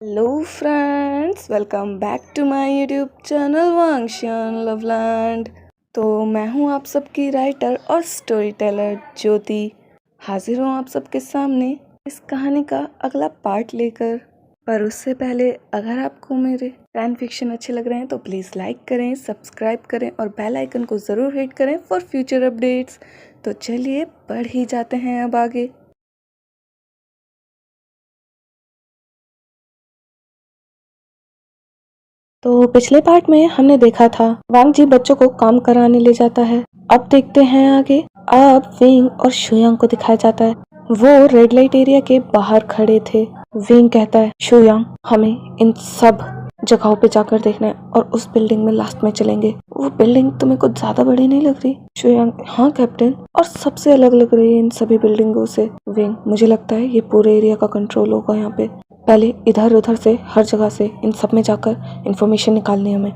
Hello friends, welcome back to my YouTube channel वांगशियान Loveland. तो मैं हूँ आप सबकी राइटर और स्टोरी टेलर ज्योति। हाजिर हूँ आप सबके सामने इस कहानी का अगला पार्ट लेकर। पर उससे पहले अगर आपको मेरे फैन फिक्शन अच्छे लग रहे हैं तो प्लीज़ लाइक करें, सब्सक्राइब करें और बेल आइकन को ज़रूर हिट करें फॉर फ्यूचर अपडेट्स। तो चलिए बढ़ ही जाते हैं अब आगे। तो पिछले पार्ट में हमने देखा था वांग जी बच्चों को काम कराने ले जाता है। अब देखते हैं आगे। अब विंग और शुयांग को दिखाया जाता है। वो रेड लाइट एरिया के बाहर खड़े थे। विंग कहता है, शुयांग हमें इन सब जगहों पे जाकर देखना है और उस बिल्डिंग में लास्ट में चलेंगे। वो बिल्डिंग तुम्हें कुछ ज्यादा बड़ी नहीं लग रही? शुयांग, हाँ कैप्टन, और सबसे अलग लग रही है इन सभी बिल्डिंगों से। विंग, मुझे लगता है ये पूरे एरिया का कंट्रोल होगा यहाँ पे। पहले इधर उधर से हर जगह से इन सब में जाकर इंफॉर्मेशन निकालनी है हमें,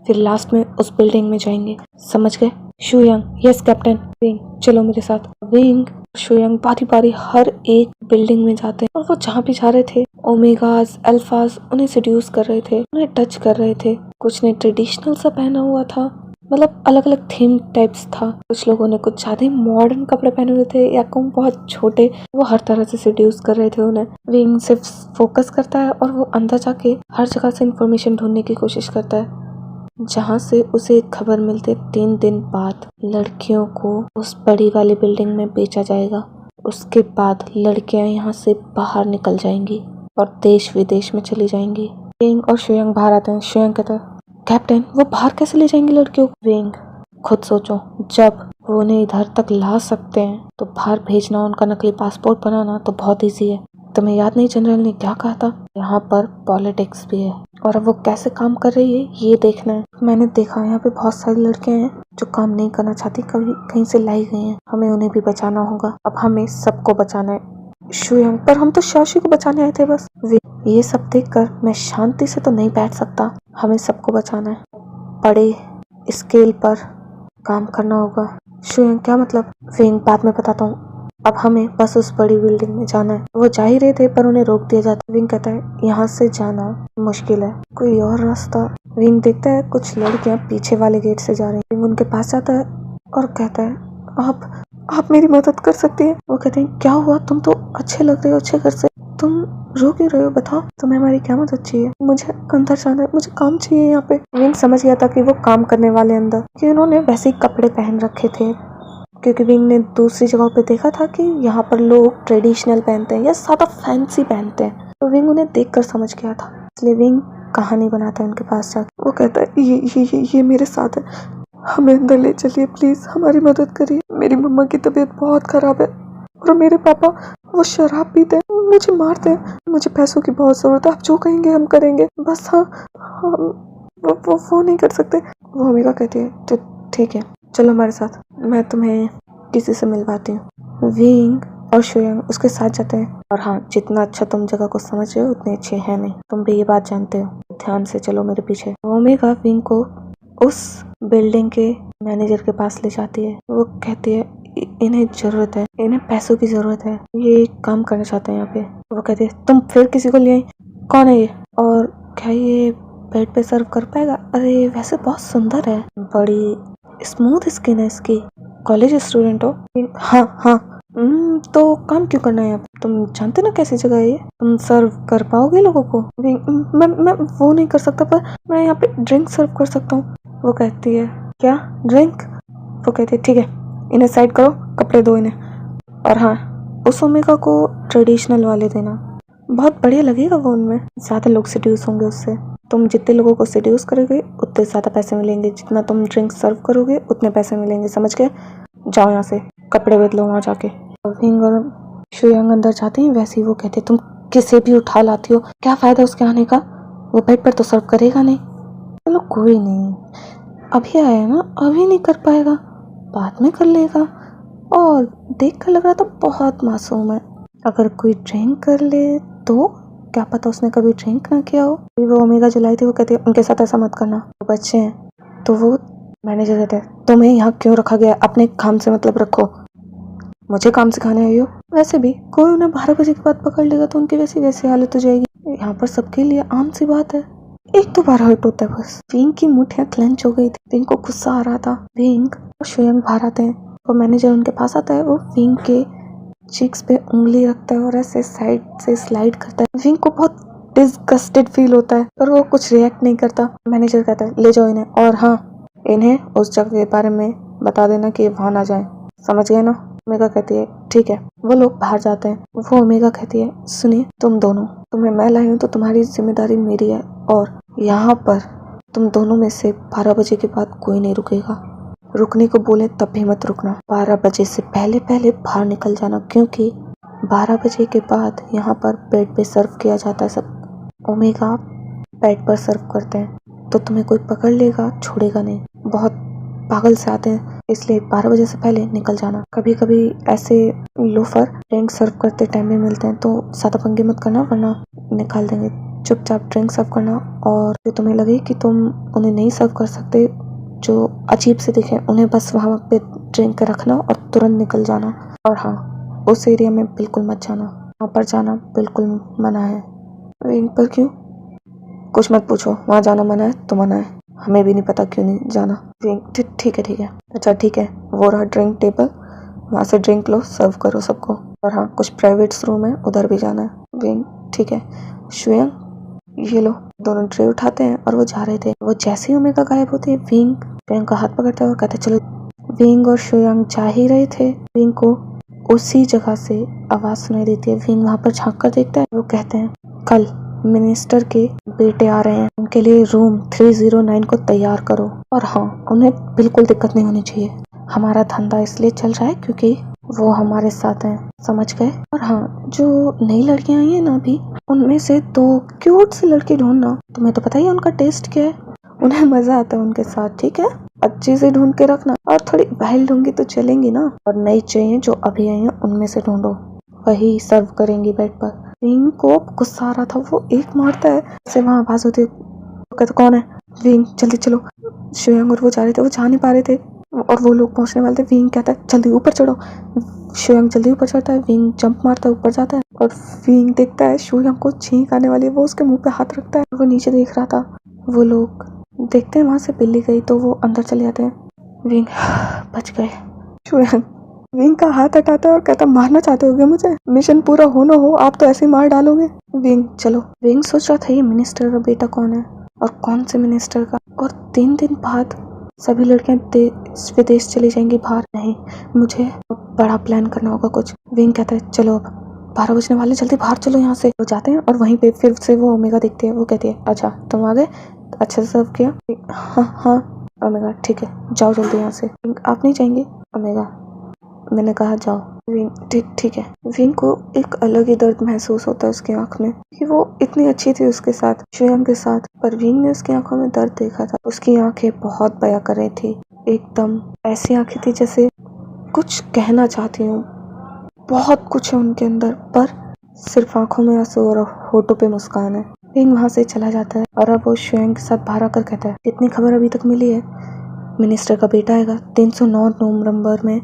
फिर लास्ट में उस बिल्डिंग में जाएंगे। समझ गए? शुयांग, यस कैप्टन। विंग, चलो मेरे साथ। विंग शुयांग बारी बारी हर एक बिल्डिंग में जाते हैं और वो जहाँ भी जा रहे थे ओमेगास अल्फास उन्हें सेड्यूस कर रहे थे, उन्हें टच कर रहे थे। कुछ ने ट्रेडिशनल सा पहना हुआ था, मतलब अलग अलग थीम टाइप्स था। कुछ लोगों ने कुछ ज्यादा मॉडर्न कपड़े पहने हुए थे या कौन बहुत छोटे। वो हर तरह से सेड्यूस कर रहे थे उन्हें। विंग सिर्फ फोकस करता है और वो अंदर जाके हर जगह से इंफॉर्मेशन ढूंढने की कोशिश करता है, जहाँ से उसे एक खबर मिलती 3 दिन बाद लड़कियों को उस बड़ी वाली बिल्डिंग में बेचा जाएगा। उसके बाद लड़कियां यहाँ से बाहर निकल जाएंगी और देश विदेश में चली जाएंगी। विंग और शुयांग बाहर आते हैं। शुयांग कहता है, कैप्टन वो बाहर कैसे ले जाएंगे लड़कियों को? विंग, खुद सोचो, जब वो उन्हें इधर तक ला सकते हैं तो बाहर भेजना, उनका नकली पासपोर्ट बनाना तो बहुत ईजी है। तुम्हें याद नहीं जनरल ने क्या कहा था? यहाँ पर पॉलिटिक्स भी है और अब वो कैसे काम कर रही है ये देखना है। मैंने देखा यहाँ पे बहुत सारी लड़कियां हैं जो काम नहीं करना चाहती, कभी कहीं से लाई गई हैं। हमें उन्हें भी बचाना होगा। अब हमें सबको बचाना है। शुयांग, पर हम तो शाशी को बचाने आए थे बस। ये सब देखकर मैं शांति से तो नहीं बैठ सकता। हमें सबको बचाना है, बड़े स्केल पर काम करना होगा। शुयांग, क्या मतलब? विंग, बाद में बताता हूँ। अब हमें बस उस बड़ी बिल्डिंग में जाना है। वो जा ही रहे थे पर उन्हें रोक दिया जाता। विंग कहता है, यहाँ से जाना मुश्किल है, कोई और रास्ता? विंग देखता है कुछ लड़कियां पीछे वाले गेट से जा रही हैं। विंग उनके पास जाता है और कहता है, आप मेरी मदद कर सकती है? वो कहते हैं, क्या हुआ? तुम तो अच्छे लग रहे हो, अच्छे घर से, तुम रो क्यों रहे हो? बताओ तुम्हें हमारी क्या मदद चाहिए? मुझे अंदर जाना है, मुझे काम चाहिए यहाँ पे। विंग समझ गया था कि वो काम करने वाले अंदर, कि उन्होंने वैसे ही कपड़े पहन रखे थे, क्योंकि विंग ने दूसरी जगह पे देखा था कि यहाँ पर लोग ट्रेडिशनल पहनते हैं या ज्यादा फैंसी पहनते हैं। तो विंग उन्हें देखकर समझ गया था, इसलिए विंग कहानी बनाता है उनके पास जाकर। वो कहता है, ये मेरे साथ है, हमें अंदर ले चलिए प्लीज, हमारी मदद करिए। मेरी मम्मा की तबीयत बहुत खराब है और मेरे पापा वो शराब पीते हैं, मुझे मारते हैं, मुझे पैसों की बहुत जरूरत है, आप जो कहेंगे हम करेंगे, बस हाँ हम वो नहीं कर सकते। वो ओमेगा कहती है, तो ठीक है, चलो हमारे साथ, मैं तुम्हें किसी से मिलवाती हूँ। विंग और शुयांग उसके साथ जाते हैं। और हाँ, जितना अच्छा तुम जगह को समझ रहे हो उतने अच्छे हैं नहीं, तुम भी ये बात जानते हो। ध्यान से चलो मेरे पीछे। ओमेगा विंग को उस बिल्डिंग के मैनेजर के पास ले जाती है। वो कहती है, इन्हें जरूरत है, इन्हें पैसों की जरूरत है, ये काम करना चाहते हैं यहाँ पे। वो कहती है, तुम फिर किसी को ले आई? कौन है ये? और क्या ये बेड पे सर्व कर पाएगा? अरे वैसे बहुत सुंदर है, बड़ी स्मूथ स्किन है इसकी। कॉलेज स्टूडेंट हो? हाँ। तो काम क्यों करना है यहाँ पे? तुम जानते ना कैसी जगह है ये? तुम सर्व कर पाओगे लोगों को? मैं वो नहीं कर सकता, पर मैं यहाँ पे ड्रिंक सर्व कर सकता हूँ। वो कहती है, क्या ड्रिंक? वो कहती है, ठीक है, इन्हें साइड करो, कपड़े दो इन्हें, और हाँ, उस ओमेगा को ट्रेडिशनल वाले देना, बहुत बढ़िया लगेगा वो, उनमें ज्यादा लोग सेड्यूस होंगे उससे। तुम जितने लोगों को सेड्यूस करोगे उतने ज्यादा पैसे मिलेंगे, जितना तुम ड्रिंक सर्व करोगे उतने पैसे मिलेंगे। समझ गए? जाओ यहाँ से, कपड़े बदलो वहाँ जाके। विंग और शुयांग अंदर जाते हैं। वैसे ही वो कहते, तुम किसे भी उठा लाती हो, क्या फायदा उसके आने का? वो बेड पर तो सर्व करेगा नहीं। चलो कोई नहीं, अभी आया है ना, अभी नहीं कर पाएगा, बाद में कर लेगा। और देख कर लग रहा था बहुत मासूम है, अगर कोई ड्रिंक कर ले तो क्या पता उसने कभी ड्रिंक ना किया हो। वो ओमेगा जलाई थी, वो कहते उनके साथ ऐसा मत करना, वो बच्चे हैं। तो वो मैनेजर कहते हैं, तुम्हें यहाँ क्यों रखा गया? अपने काम से मतलब रखो, मुझे काम सिखाने आई हो? वैसे भी कोई उन्हें 12 बजे के बाद पकड़ लेगा तो उनकी वैसी हालत हो जाएगी। यहाँ पर सबके लिए आम सी बात है। एक दो बार हर्ट होता है बस। विंग की मुठ्ठियां क्लेंच हो गई थी। विंग को गुस्सा आ रहा था। विंग और शुयंग बाहर आते हैं। वो मैनेजर उनके पास आता है। वो विंग के चिक्स पे उंगली रखता है और ऐसे साइड से स्लाइड करता है। विंग को बहुत डिस्गस्टेड फील होता है पर वो कुछ रिएक्ट नहीं करता। मैनेजर कहता है ले जाओ इन्हें, और हाँ, इन्हें उस जगह के बारे में बता देना कि वहाँ ना जाए, समझ गए ना? ओमेगा कहती है ठीक है। वो लोग बाहर जाते हैं। वो ओमेगा कहती है सुनिए, तुम दोनों, तुम्हें मैं लाई हूँ तो तुम्हारी जिम्मेदारी मेरी है, और यहाँ पर तुम दोनों में से 12 बजे के बाद कोई नहीं रुकेगा। रुकने को बोले तब भी मत रुकना। 12 बजे से पहले पहले बाहर निकल जाना, क्योंकि 12 बजे के बाद यहाँ पर बेड पे सर्व किया जाता है सब। ओमेगा बेड पर सर्व करते हैं तो तुम्हें कोई पकड़ लेगा, छोड़ेगा नहीं। बहुत पागल से आते हैं, इसलिए 12 बजे से पहले निकल जाना। कभी कभी ऐसे लोफर ड्रिंक सर्व करते टाइम में मिलते हैं तो ज्यादा पंगे मत करना वरना निकाल देंगे। चुपचाप ड्रिंक सर्व करना, और जो तुम्हें लगे कि तुम उन्हें नहीं सर्व कर सकते, जो अजीब से दिखे, उन्हें बस वहाँ पे ड्रिंक रखना और तुरंत निकल जाना। और हाँ, उस एरिया में बिल्कुल मत जाना, वहाँ पर जाना बिल्कुल मना है। विंग पर क्यों? कुछ मत पूछो, वहाँ जाना मना है तो मना है, हमें भी नहीं पता क्यों नहीं जाना। ठीक है। अच्छा ठीक है, वो रहा ड्रिंक टेबल, वहाँ से ड्रिंक लो, सर्व करो सबको। और हाँ, कुछ प्राइवेट रूम है, उधर भी जाना है। विंग ठीक है। शुयंग ये लो। दोनों ट्रे उठाते हैं और वो जा रहे थे। वो जैसे ही ओमेगा गायब होते हैं, विंग शुयंग का हाथ पकड़ता है और कहते चलो। विंग और शुयंग जा ही रहे थे, विंग को उसी जगह से आवाज सुनाई देती है। विंग वहाँ पर झांक कर देखता है। वो कहते हैं कल मिनिस्टर के बेटे आ रहे हैं, उनके लिए रूम 309 को तैयार करो। और हाँ, उन्हें बिल्कुल दिक्कत नहीं होनी चाहिए। हमारा धंधा इसलिए चल रहा है क्योंकि वो हमारे साथ हैं, समझ गए? और हाँ, जो नई लड़कियां आई हैं ना अभी, उनमें से 2 क्यूट सी लड़की ढूंढना। तुम्हें तो पता ही है उनका टेस्ट क्या है, उन्हें मजा आता है उनके साथ, ठीक है? अच्छी से ढूंढ के रखना, और थोड़ी बहल ढूंढी तो चलेंगी ना। और नई चाहिए, जो अभी आई हैं उनमें से ढूंढो, वही सर्व करेंगी बेड पर। विंग को गुस्सा आ रहा था, वो एक मारता है से वहाँ आवाज होती है। वो कहता कौन है? विंग जल्दी चलो। शुयंग और वो जा रहे थे, वो जा नहीं पा रहे थे और वो लोग पहुंचने वाले थे। विंग कहता है जल्दी ऊपर चढ़ो। शुयंग जल्दी ऊपर चढ़ता है, विंग जंप मारता है, ऊपर जाता है और विंग देखता है शुयंग को छींक आने वाली है। वो उसके मुंह पे हाथ रखता है, वो नीचे देख रहा था। वो लोग देखते हैं वहां से बिल्ली गई तो वो अंदर चले जाते हैं। विंग बच गए। शुयंग विंग का हाथ हटाता है और कहता मारना चाहते होगे मुझे? मिशन पूरा हो ना हो, आप तो ऐसे ही मार डालोगे। विंग चलो। विंग सोच रहा था ये मिनिस्टर का बेटा कौन है और कौन से मिनिस्टर का, और 3 दिन बाद सभी लड़कियां विदेश चली जाएंगी बाहर। नहीं, मुझे बड़ा प्लान करना होगा कुछ। विंग कहता है चलो, अब 12 बजने वाले, जल्दी बाहर चलो यहाँ से। वो जाते हैं और वहीं पे फिर से वो ओमेगा दिखती है। वो कहती है अच्छा तुम आ गए, अच्छे से सर्व किया? हाँ। ओमेगा ठीक है, जाओ जल्दी यहाँ से। आप नहीं जाएंगे? ओमेगा मैंने कहा जाओ। विंग ठीक है। विंग को एक अलग ही दर्द महसूस होता है उसकी आंख में, कि वो इतनी अच्छी थी उसके साथ, शुयंग के साथ, पर विंग ने उसकी आंखों में दर्द देखा था। उसकी आंखें बहुत बया कर रही थी, एकदम ऐसी आंखें थी जैसे कुछ कहना चाहती हूँ। बहुत कुछ है उनके अंदर, पर सिर्फ आंखों में आंसू और होठों पे मुस्कान है। विंग वहाँ से चला जाता है और अब वो शुयंग के साथ बाहर आकर कहता है कितनी खबर अभी तक मिली है? मिनिस्टर का बेटा आएगा 309 नंबर में,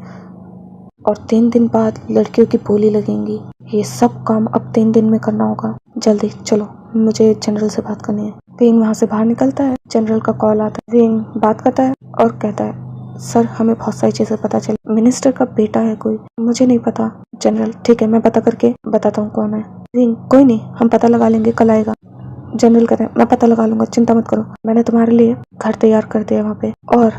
और 3 दिन बाद लड़कियों की बोली लगेंगी। ये सब काम अब 3 दिन में करना होगा, जल्दी चलो, मुझे जनरल से बात करनी है। विंग वहाँ से बाहर निकलता है, जनरल का कॉल आता है। विंग बात करता है और कहता है सर, हमें बहुत सारी चीजें पता चली। मिनिस्टर का बेटा है कोई, मुझे नहीं पता। जनरल ठीक है, मैं पता करके बताता हूँ कौन है। विंग कोई नहीं, हम पता लगा लेंगे, कल आएगा। जनरल कहते हैं मैं पता लगा लूंगा, चिंता मत करो, मैंने तुम्हारे लिए घर तैयार कर दिया वहाँ पे, और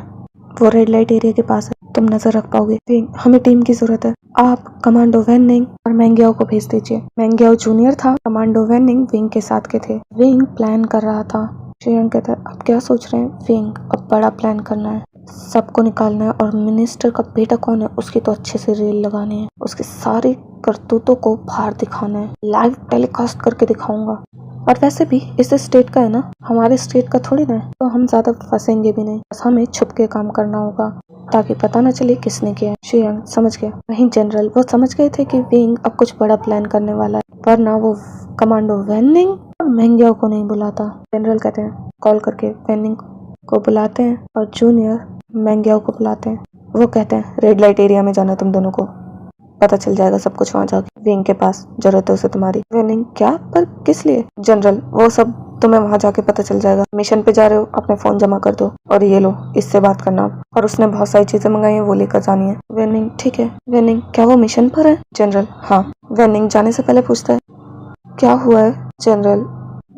वो रेड लाइट एरिया के पास है, तुम नजर रख पाओगे। विंग हमें टीम की जरूरत है, आप कमांडो वेनिंग और मैंग्याओ को भेज दीजिए। मैंग्याओ जूनियर था, कमांडो वेनिंग विंग के साथ के थे। विंग प्लान कर रहा था। शुयंग कहता है आप क्या सोच रहे हैं? विंग अब बड़ा प्लान करना है, सबको निकालना है, और मिनिस्टर का बेटा कौन है उसकी तो अच्छे से रेल लगानी है, उसकी सारी करतूतों को बाहर दिखाना है, लाइव टेलीकास्ट करके दिखाऊंगा। और वैसे भी इस स्टेट का है ना, हमारे स्टेट का थोड़ी ना है, तो हम ज्यादा फंसेंगे भी नहीं, बस हमें छुप के काम करना होगा ताकि पता न चले किसने किया है। शुयंग समझ गया। वहीं जनरल वो समझ गए थे कि विंग अब कुछ बड़ा प्लान करने वाला है, वरना वो कमांडो वेनिंग और मैंग्याओ को नहीं बुलाता। जनरल कहते हैं कॉल करके वेनिंग को बुलाते हैं और जूनियर मैंग्याओ को बुलाते हैं। वो कहते हैं रेड लाइट एरिया में जाना तुम दोनों को, पता चल जाएगा सब कुछ वहाँ जाके। विंग के पास जरूरत है उसे तुम्हारी। वेनिंग क्या, पर किस लिए? जनरल, वो सब तुम्हें वहाँ जाके पता चल जाएगा। मिशन पे जा रहे हो, अपने फोन जमा कर दो और ये लो, इससे बात करना। और उसने बहुत सारी चीजें मंगाई है, वो लेकर जानी है। वेनिंग ठीक है। वेनिंग क्या वो मिशन पर है? जनरल हाँ। वेनिंग जाने से पहले पूछता है क्या हुआ है? जनरल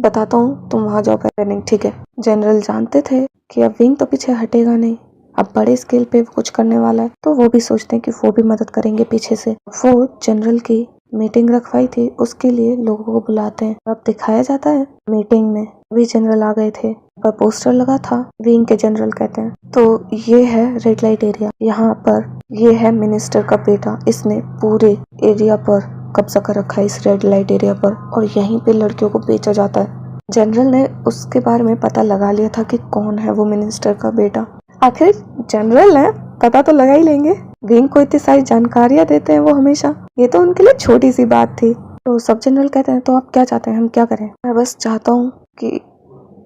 बताता हूँ, तुम वहाँ जाओ। वेनिंग ठीक है। जनरल जानते थे कि अब विंग तो पीछे हटेगा नहीं, अब बड़े स्केल पे कुछ करने वाला है, तो वो भी सोचते हैं कि वो भी मदद करेंगे पीछे से। वो जनरल की मीटिंग रखवाई थी, उसके लिए लोगों को बुलाते हैं। अब दिखाया जाता है मीटिंग में भी जनरल आ गए थे, पर पोस्टर लगा था विंग के। जनरल कहते हैं तो ये है रेड लाइट एरिया, यहाँ पर ये है मिनिस्टर का बेटा, इसने पूरे एरिया पर कब्जा कर रखा है, इस रेड लाइट एरिया पर, और यहीं पे लड़कियों को बेचा जाता है। जनरल ने उसके बारे में पता लगा लिया था कि कौन है वो मिनिस्टर का बेटा। आखिर जनरल है, पता तो लगा ही लेंगे। विंग को इतनी सारी जानकारियां देते हैं वो हमेशा, ये तो उनके लिए छोटी सी बात थी। तो सब जनरल कहते हैं तो आप क्या चाहते हैं, हम क्या करें? मैं बस चाहता हूँ कि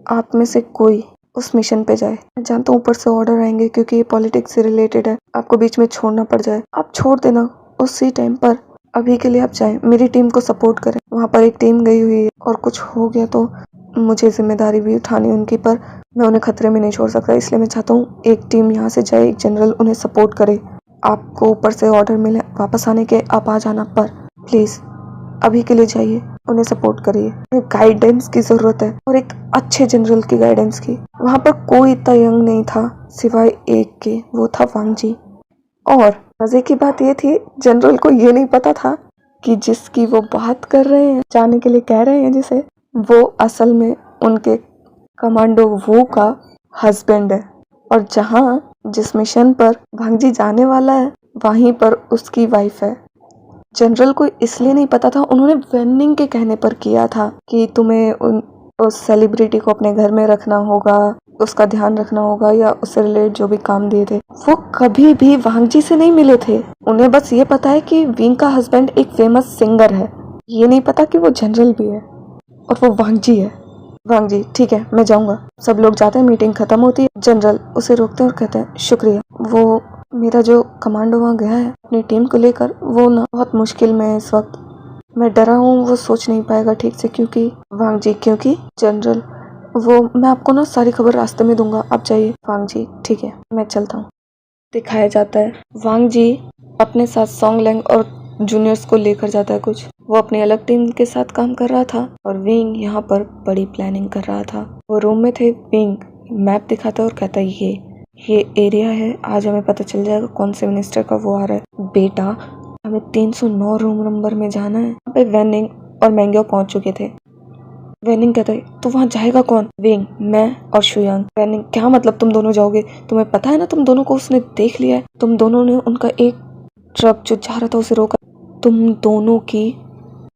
आप में से कोई उस मिशन पे जाए। मैं जानता हूँ ऊपर से ऑर्डर आएंगे क्योंकि ये पॉलिटिक्स से रिलेटेड है, आपको बीच में छोड़ना पड़ जाए, आप छोड़ देना उसी टाइम पर। अभी के लिए आप जाएं, मेरी टीम को सपोर्ट करें। वहाँ पर एक टीम गई हुई है और कुछ हो गया तो मुझे जिम्मेदारी भी उठानी उनकी, पर मैं उन्हें खतरे में नहीं छोड़ सकता, इसलिए मैं चाहता हूँ एक टीम यहाँ से जाए, एक जनरल उन्हें सपोर्ट करे। आपको ऊपर से ऑर्डर मिले वापस आने के, आप आ जाना, पर प्लीज अभी के लिए जाइए, उन्हें सपोर्ट करिए। गाइडेंस की जरूरत है, और एक अच्छे जनरल की गाइडेंस की। वहाँ पर कोई इतना यंग नहीं था सिवाय एक के, वो था वांग जी। और मजे की बात ये थी, जनरल को ये नहीं पता था कि जिसकी वो बात कर रहे हैं, जाने के लिए कह रहे हैं जिसे, वो असल में उनके कमांडो वू का हस्बैंड है। और जिस मिशन पर वांग जी जाने वाला है, वहीं पर उसकी वाइफ है। जनरल को इसलिए नहीं पता था, उन्होंने वेनिंग के कहने पर किया था कि तुम्हें उस सेलिब्रिटी को अपने घर में रखना होगा, उसका ध्यान रखना होगा, या उससे रिलेटेड जो भी काम दिए थे। वो कभी भी वांग जी से नहीं मिले थे, उन्हें बस ये पता है कि विंग का हस्बैंड एक फेमस सिंगर है, ये नहीं पता कि वो जनरल भी है और वो वांग जी है। वांग जी ठीक है, मैं जाऊंगा। सब लोग जाते हैं, मीटिंग खत्म होती है। जनरल उसे रोकते हैं और कहते हैं शुक्रिया, वो मेरा जो कमांडो वहाँ गया है अपनी टीम को लेकर, वो ना बहुत मुश्किल में है इस वक्त, मैं डरा हूँ वो सोच नहीं पाएगा ठीक से। क्योंकि वांग जी, क्योंकि जनरल, वो मैं आपको ना सारी खबर रास्ते में दूंगा, आप जाइए। वांग जी ठीक है, मैं चलता हूँ। दिखाया जाता है वांग जी अपने साथ सॉन्ग लैंग और जूनियर्स को लेकर जाता है कुछ। वो अपनी अलग टीम के साथ काम कर रहा था और विंग यहाँ पर बड़ी प्लानिंग कर रहा था। वो रूम में थे, विंग मैप दिखाता है और कहता है ये एरिया है, आज हमें पता चल जाएगा कौन से मिनिस्टर का वो आ रहा है। बेटा हमें 309 रूम नंबर में जाना है। यहाँ पे वेनिंग और मैंग्यो पहुंच चुके थे। वेनिंग कहता है तो वहाँ जाएगा कौन? विंग, मैं और शुयांग। वेनिंग क्या मतलब तुम दोनों जाओगे? तुम्हें पता है ना तुम दोनों को उसने देख लिया है, तुम दोनों ने उनका एक ट्रक जो जा रहा था उसे रोका। तुम दोनों की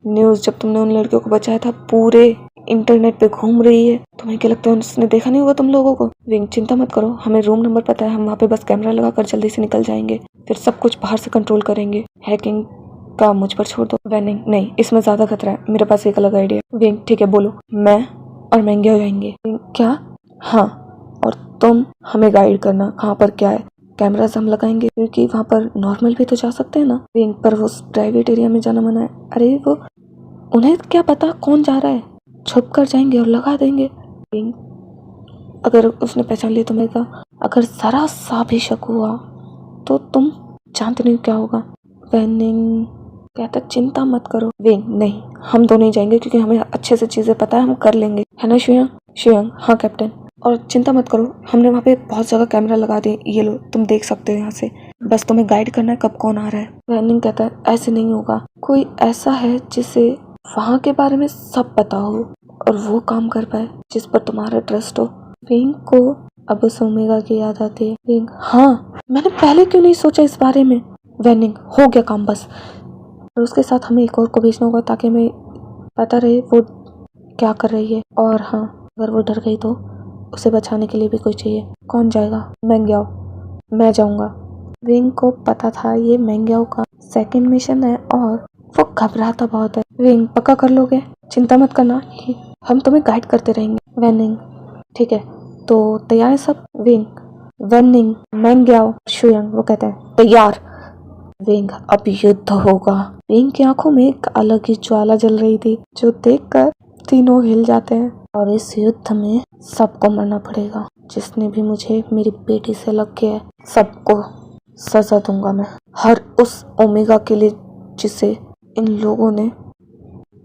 न्यूज जब तुमने उन लड़कियों को बचाया था पूरे इंटरनेट पे घूम रही है, तुम्हें क्या लगता है उसने देखा नहीं होगा तुम लोगों को? विंग चिंता मत करो, हमें रूम नंबर पता है, हम वहाँ पे बस कैमरा लगाकर जल्दी से निकल जाएंगे, फिर सब कुछ बाहर से कंट्रोल करेंगे। हैकिंग का मुझ पर छोड़ दो। वेनिंग नहीं, इसमें ज्यादा खतरा है, मेरे पास एक अलग आइडिया। विंग ठीक है बोलो। मैं और मैंग्यो जाएंगे। विंग क्या? हाँ, और तुम हमें गाइड करना कहाँ पर क्या है। कैमरास हम लगाएंगे क्योंकि वहाँ पर नॉर्मल भी तो जा सकते हैं ना। विंग पर वो प्राइवेट एरिया में जाना मना है। अरे वो उन्हें क्या पता कौन जा रहा है, छुप कर जाएंगे और लगा देंगे। विंग अगर उसने पहचान लिया तुम्हें का, अगर जरा सा भी शक हुआ तो तुम जानते नहीं क्या होगा। वेनिंग कहता चिंता मत करो। विंग नहीं, हम दोनों ही जाएंगे क्योंकि हमें अच्छे से चीजें पता है, हम कर लेंगे, है ना शुयांग? शुयांग हाँ कैप्टन, और चिंता मत करो, हमने वहाँ पे बहुत जगह कैमरा लगा दिए, ये लो तुम देख सकते हो यहाँ से, बस तुम्हें गाइड करना है कब कौन आ रहा है। वेनिंग कहता है ऐसे नहीं होगा, कोई ऐसा है जिसे वहाँ के बारे में सब पता हो और वो काम कर पाए जिस पर तुम्हारा ट्रस्ट हो। विंग को अब उस ओमेगा की याद आती है। विंग हाँ, मैंने पहले क्यों नहीं सोचा इस बारे में। वेनिंग हो गया काम बस, और उसके साथ हमें एक और को भेजना होगा ताकि हमें पता रहे वो क्या कर रही है, और हाँ अगर वो डर गई तो उसे बचाने के लिए भी कोई चाहिए। कौन जाएगा? मैंग्याओ। मैं जाऊंगा। विंग को पता था ये मैंग्याओ का सेकंड मिशन है और वो घबराता बहुत है। विंग पक्का कर लोगे? चिंता मत करना, हम तुम्हें गाइड करते रहेंगे। वेनिंग ठीक है, तो तैयार है सब? विंग, वेनिंग, मैंग्याओ, शुयांग वो कहते हैं तैयार। विंग, अब युद्ध होगा। विंग की आंखों में एक अलग ही ज्वाला जल रही थी, जो देखकर तीनों हिल जाते हैं। और इस युद्ध में सबको मरना पड़ेगा, जिसने भी मुझे मेरी बेटी से लग किया है, सबको सजा दूंगा मैं। हर उस ओमेगा के लिए जिसे इन लोगों ने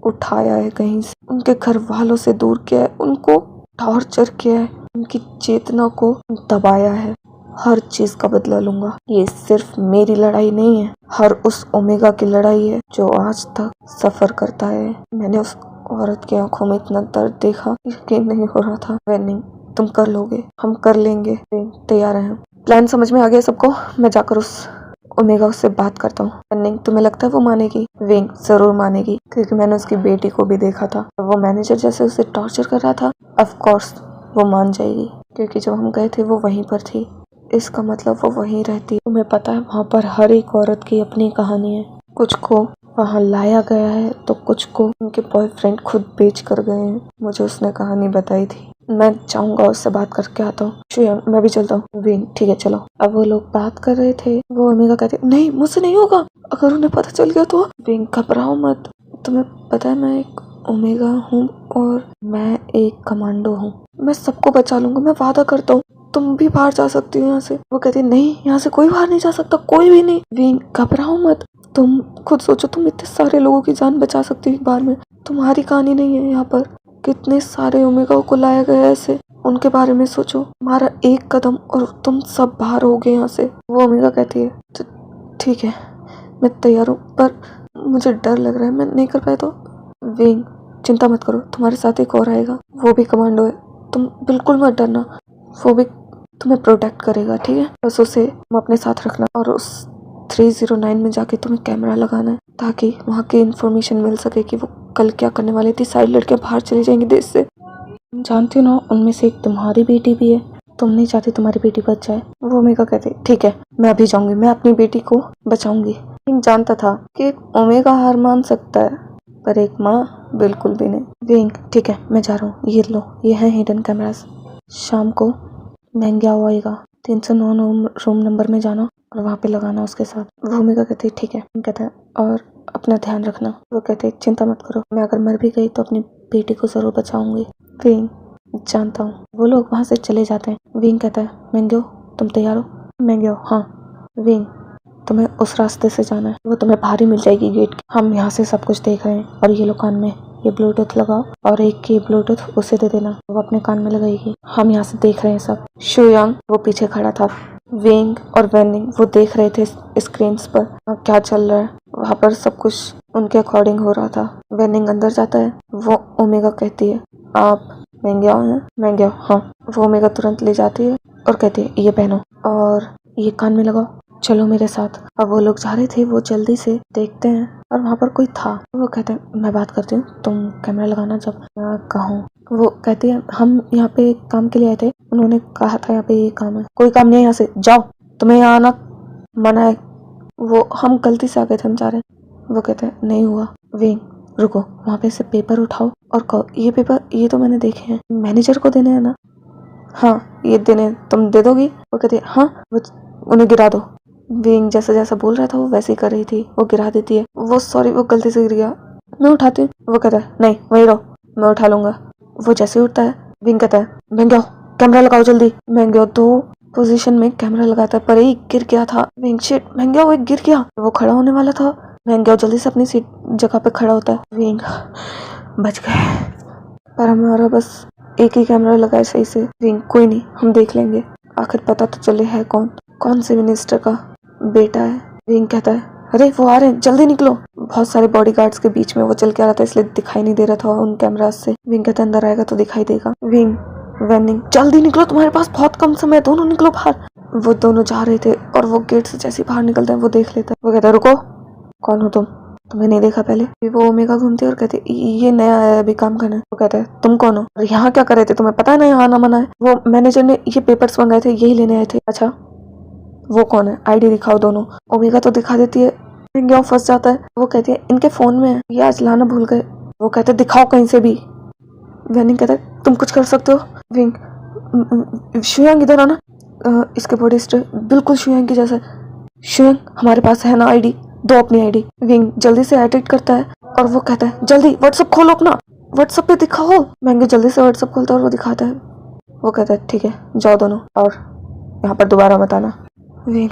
उठाया है कहीं से, उनके घर वालों से दूर किया है, उनको टॉर्चर किया है, उनकी चेतना को दबाया है। हर चीज का बदला लूंगा। ये सिर्फ मेरी लड़ाई नहीं है, हर उस ओमेगा की लड़ाई है जो आज तक सफर करता है। मैंने उस औरत की आंखों में इतना दर्द देखा, यकीन नहीं हो रहा था। वेनिंग, तुम कर लोगे, हम कर लेंगे, तैयार हैं। प्लान समझ में आ गया सबको। मैं जाकर उस ओमेगा से बात करता हूँ। वेनिंग, तुम्हें लगता है वो मानेगी? विंग, जरूर मानेगी, क्योंकि मैंने उसकी बेटी को भी देखा था। वो मैनेजर जैसे उसे टॉर्चर कर रहा था। ऑफ कोर्स वो मान जाएगी, क्योंकि जब हम गए थे वो वहीं पर थी। इसका मतलब वो वहीं रहती। तुम्हें पता है, वहाँ पर हर एक औरत की अपनी कहानी है। कुछ को वहाँ लाया गया है, तो कुछ को उनके बॉयफ्रेंड खुद बेच कर गए हैं। मुझे उसने कहानी बताई थी। मैं चाहूंगा उससे बात करके आता हूँ। शुयंग, मैं भी चलता हूँ। विंग, ठीक है चलो। अब वो लोग बात कर रहे थे। वो ओमेगा कहती, नहीं मुझसे नहीं होगा, अगर उन्हें पता चल गया तो। विंग, घबराओ मत, तुम्हें पता है मैं एक ओमेगा हूँ और मैं एक कमांडो हूँ। मैं सबको बचा लूंगा, मैं वादा करता हूँ। तुम भी बाहर जा सकती हो यहाँ से। वो कहती, नहीं यहाँ से कोई बाहर नहीं जा सकता, कोई भी नहीं। विंग, घबराओ मत, तुम खुद सोचो, तुम इतने सारे लोगों की जान बचा सकती हो एक बार में। तुम्हारी कहानी नहीं है यहाँ पर, कितने सारे ओमेगा को लाया गया है ऐसे, उनके बारे में सोचो। हमारा एक कदम और तुम सब बाहर हो गए यहाँ से। वो ओमेगा कहती है, ठीक है मैं तैयार हूँ, पर मुझे डर लग रहा है, मैं नहीं कर पाया तो। विंग, चिंता मत करो, तुम्हारे साथ एक और आएगा, वो भी कमांडो है, तुम बिल्कुल मत डरना, वो भी तुम्हें प्रोटेक्ट करेगा, ठीक है। बस उसे तुम अपने साथ रखना, और उस 309 में जाके तुम्हें कैमरा लगाना है, ताकि वहाँ की इंफॉर्मेशन मिल सके कि वो कल क्या करने वाली थी। सारी लड़कियां बाहर चली जाएंगी देश से, जानती हो ना, उनमें से एक तुम्हारी बेटी भी है। तुम नहीं चाहती तुम्हारी बेटी बच जाए। वो ओमेगा कहती, ठीक है मैं अभी जाऊंगी, मैं अपनी बेटी को बचाऊंगी। विंग जानता था कि एक ओमेगा हार मान सकता है, पर एक माँ बिल्कुल भी नहीं। विंग, ठीक है मैं जा रहा हूँ, ये लो, ये है हिडन कैमरास। शाम को महंगा आएगा, 309 रूम नंबर में जाना और वहाँ पे लगाना उसके साथ। वो ओमेगा कहती, ठीक है। कहता है, और अपना ध्यान रखना। वो कहते, चिंता मत करो, मैं अगर मर भी गई तो अपनी बेटी को जरूर बचाऊंगी। विंग, जानता हूँ। वो लोग वहाँ से चले जाते हैं। विंग कहता है, मैंगो तुम तैयार हो? मैंगो, हाँ। विंग, तुम्हें उस रास्ते से जाना है, वो तुम्हें बाहर ही मिल जाएगी गेट की। हम यहाँ से सब कुछ देख रहे हैं, और ये लो कान में ये ब्लूटूथ लगाओ, और एक की ब्लूटूथ उसे दे देना, वो अपने कान में लगाएगी। हम यहाँ से देख रहे हैं सब। शुयांग वो पीछे खड़ा था। विंग और वेनिंग वो देख रहे थे स्क्रीन पर क्या चल रहा है। वहाँ पर सब कुछ उनके अकॉर्डिंग हो रहा था। वेनिंग अंदर जाता है। वो ओमेगा कहती है, आप मैंग्याओ हैं? मैंग्याओ, हाँ। वो ओमेगा तुरंत ले जाती है और कहती है, ये पहनो और ये कान में लगाओ, चलो मेरे साथ। अब वो लोग जा रहे थे, वो जल्दी से देखते हैं और वहाँ पर कोई था। वो कहते हैं, मैं बात करती हूँ, तुम कैमरा लगाना जब मैं कहूँ। वो कहती है, हम यहाँ पे काम के लिए आए थे, उन्होंने कहा था यहाँ पे ये काम है। कोई काम नहीं है, यहाँ से जाओ, तुम्हें यहाँ आना मना है। वो हम गलती से आ गए थे, हम जा रहे हैं। वो कहते हैं, नहीं हुआ। विंग, रुको, वहाँ पे से पेपर उठाओ और कहो, ये पेपर ये तो मैंने देखे हैं, मैनेजर को देने हैं ना? हाँ ये देने हैं, तुम दे दोगी? वो कहती है, हाँ। वो उन्हें गिरा दो। विंग जैसा जैसा बोल रहा था वो वैसे ही कर रही थी, वो गिरा देती है। वो सॉरी, वो गलती से गिर गया, मैं उठाती हूँ। वो कहता है, नहीं वहीं रहो, मैं उठा लूंगा। वो जैसे उठता है, विंग कहता है, महंगा कैमरा लगाओ जल्दी। महंगा दो पोजीशन में कैमरा लगाता है, पर एक गिर गया था। विंग, शिट, महंगा वो एक गिर गया। वो खड़ा होने वाला था। महंगा जल्दी से अपनी सीट जगह पे खड़ा होता है। विंग, बच गए, पर हमारा बस एक ही कैमरा लगा है सही से। विंग, कोई नहीं, हम देख लेंगे, आखिर पता तो चले है कौन से मिनिस्टर का बेटा है। विंग कहता है, अरे वो आ रहे हैं, जल्दी निकलो। बहुत सारे बॉडीगार्ड्स के बीच में वो चल के आ रहा था, इसलिए दिखाई नहीं दे रहा था उन कैमरास से। विंग कहता है, अंदर आएगा तो दिखाई देगा। विंग, वेनिंग, जल्दी निकलो, तुम्हारे पास बहुत कम समय, दोनों निकलो बाहर। वो दोनों जा रहे थे और वो गेट से जैसे बाहर निकलते हैं वो देख लेता है। वो कहता है, रुको, कौन हो तुम? तुम्हें नहीं देखा पहले? फिर वो ओमेगा घूमते और कहते, ये नया है, अभी काम करना है। वो कहता है, तुम कौन हो और यहाँ क्या कर रहे थे? तुम्हें पता है ना यहाँ आना मना है। वो मैनेजर ने ये पेपर्स मंगाए थे, यही लेने आए थे। अच्छा, वो कौन है? आईडी दिखाओ दोनों। ओमेगा तो दिखा देती है, महंगा फंस जाता है। वो कहती है, इनके फोन में है, ये आज लाना भूल गए। वो कहते, दिखाओ कहीं से भी। वेनिंग कहता है, तुम कुछ कर सकते हो? विंग, शुयांग इधर आना, इसके बॉडी स्ट्रक्चर बिल्कुल शुयांग की जैसा। शुयंग हमारे पास है ना आईडी, दो अपनी आईडी। विंग जल्दी से एडिट करता है और वो कहता है जल्दी व्हाट्सएप खोलो अपना, व्हाट्सएप पे दिखाओ। मैंगो जल्दी से व्हाट्सएप खोलता है और वो दिखाता है। वो कहता है ठीक है जाओ दोनों, और यहाँ पर दोबारा मत आना। विंग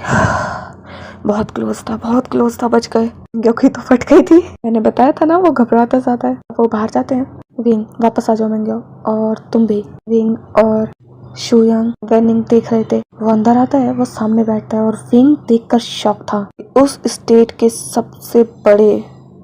बहुत क्लोज था, बच गए। क्योंकि तो फट गई थी, मैंने बताया था ना वो घबराता ज्यादा है। वो बाहर जाते हैं। विंग वापस आ जाओ मैंगो, और तुम भी। विंग और शुयांग वेनिंग देख रहे थे। वो अंदर आता है, वो सामने बैठता है और विंग देखकर शॉक था। उस स्टेट के सबसे बड़े